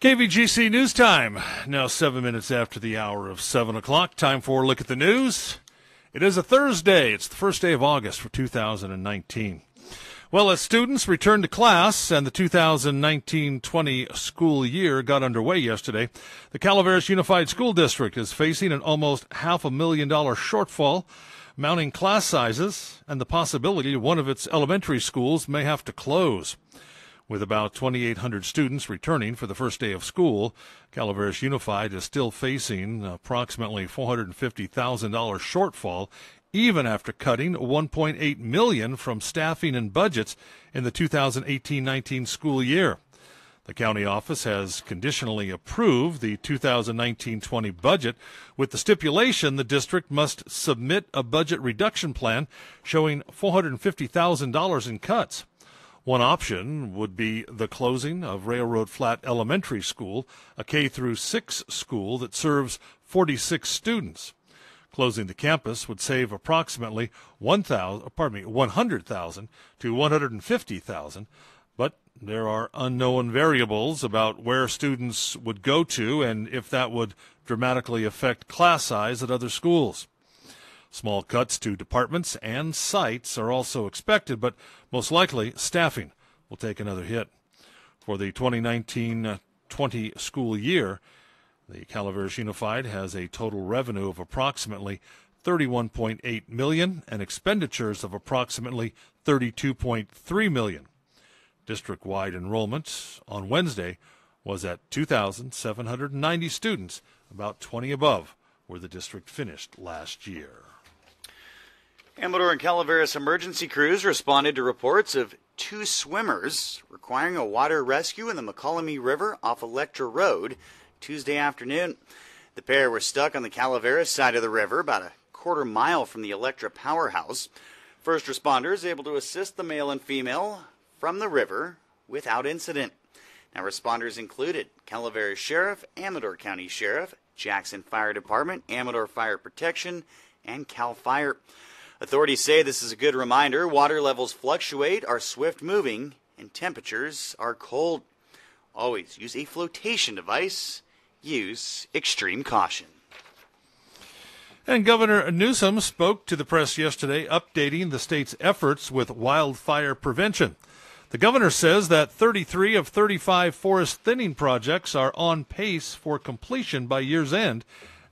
KVGC News Time, now 7 minutes after the hour of 7 o'clock. Time for a look at the news. It is a Thursday. It's the first day of August for 2019. Well, as students returned to class and the 2019-20 school year got underway yesterday, the Calaveras Unified School District is facing an almost $500,000 shortfall, mounting class sizes, and the possibility one of its elementary schools may have to close. With about 2,800 students returning for the first day of school, Calaveras Unified is still facing approximately $450,000 shortfall, even after cutting $1.8 million from staffing and budgets in the 2018-19 school year. The county office has conditionally approved the 2019-20 budget with the stipulation the district must submit a budget reduction plan showing $450,000 in cuts. One option would be the closing of Railroad Flat Elementary School, a K-6 school that serves 46 students. Closing the campus would save approximately $100,000 to $150,000, but there are unknown variables about where students would go to and if that would dramatically affect class size at other schools. Small cuts to departments and sites are also expected, but most likely staffing will take another hit. For the 2019-20 school year, the Calaveras Unified has a total revenue of approximately $31.8 million and expenditures of approximately $32.3 million. District-wide enrollment on Wednesday was at 2,790 students, about 20 above where the district finished last year. Amador and Calaveras emergency crews responded to reports of two swimmers requiring a water rescue in the McCollummy River off Electra Road Tuesday afternoon. The pair were stuck on the Calaveras side of the river, about a quarter mile from the Electra powerhouse. First responders able to assist the male and female from the river without incident. Now, responders included Calaveras Sheriff, Amador County Sheriff, Jackson Fire Department, Amador Fire Protection, and CAL FIRE. Authorities say this is a good reminder. Water levels fluctuate, are swift moving, and temperatures are cold. Always use a flotation device. Use extreme caution. And Governor Newsom spoke to the press yesterday, updating the state's efforts with wildfire prevention. The governor says that 33 of 35 forest thinning projects are on pace for completion by year's end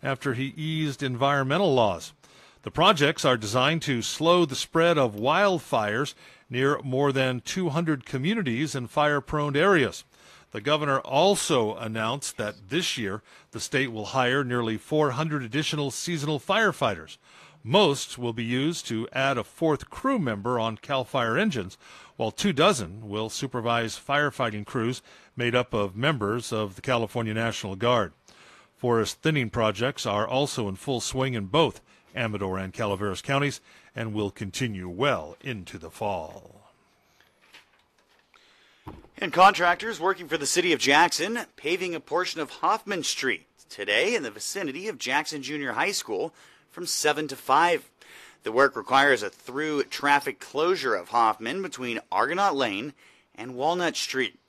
after he eased environmental laws. The projects are designed to slow the spread of wildfires near more than 200 communities in fire-prone areas. The governor also announced that this year the state will hire nearly 400 additional seasonal firefighters. Most will be used to add a fourth crew member on CAL FIRE engines, while 24 will supervise firefighting crews made up of members of the California National Guard. Forest thinning projects are also in full swing in both Amador and Calaveras counties and will continue well into the fall. And contractors working for the city of Jackson paving a portion of Hoffman Street today in the vicinity of Jackson Junior High School from 7 to 5. The work requires a through traffic closure of Hoffman between Argonaut Lane and Walnut Street.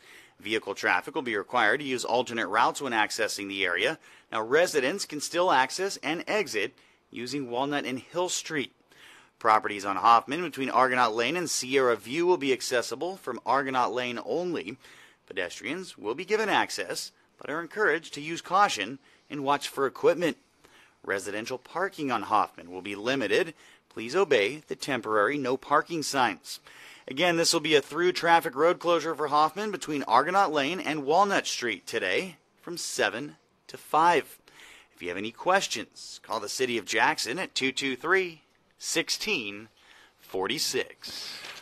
Vehicle traffic will be required to use alternate routes when accessing the area. Now, residents can still access and exit using Walnut and Hill Street. Properties on Hoffman between Argonaut Lane and Sierra View will be accessible from Argonaut Lane only. Pedestrians will be given access, but are encouraged to use caution and watch for equipment. Residential parking on Hoffman will be limited. Please obey the temporary no parking signs. Again, this will be a through traffic road closure for Hoffman between Argonaut Lane and Walnut Street today from 7 to 5. If you have any questions, call the City of Jackson at 223-1646.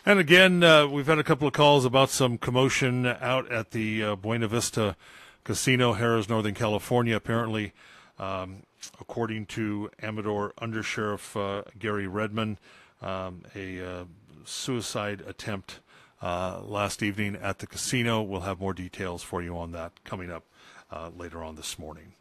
And again, we've had a couple of calls about some commotion out at the Buena Vista Casino, Harrah's, Northern California. Apparently, according to Amador Undersheriff Gary Redman, a suicide attempt last evening at the casino. We'll have more details for you on that coming up later on this morning.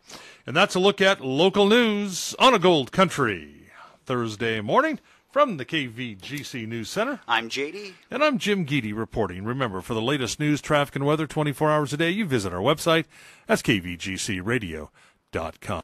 And that's a look at local news on a Gold Country Thursday morning. From the KVGC News Center, I'm JD. and I'm Jim Geedy reporting. Remember, for the latest news, traffic, and weather 24 hours a day, you visit our website. That's kvgcradio.com.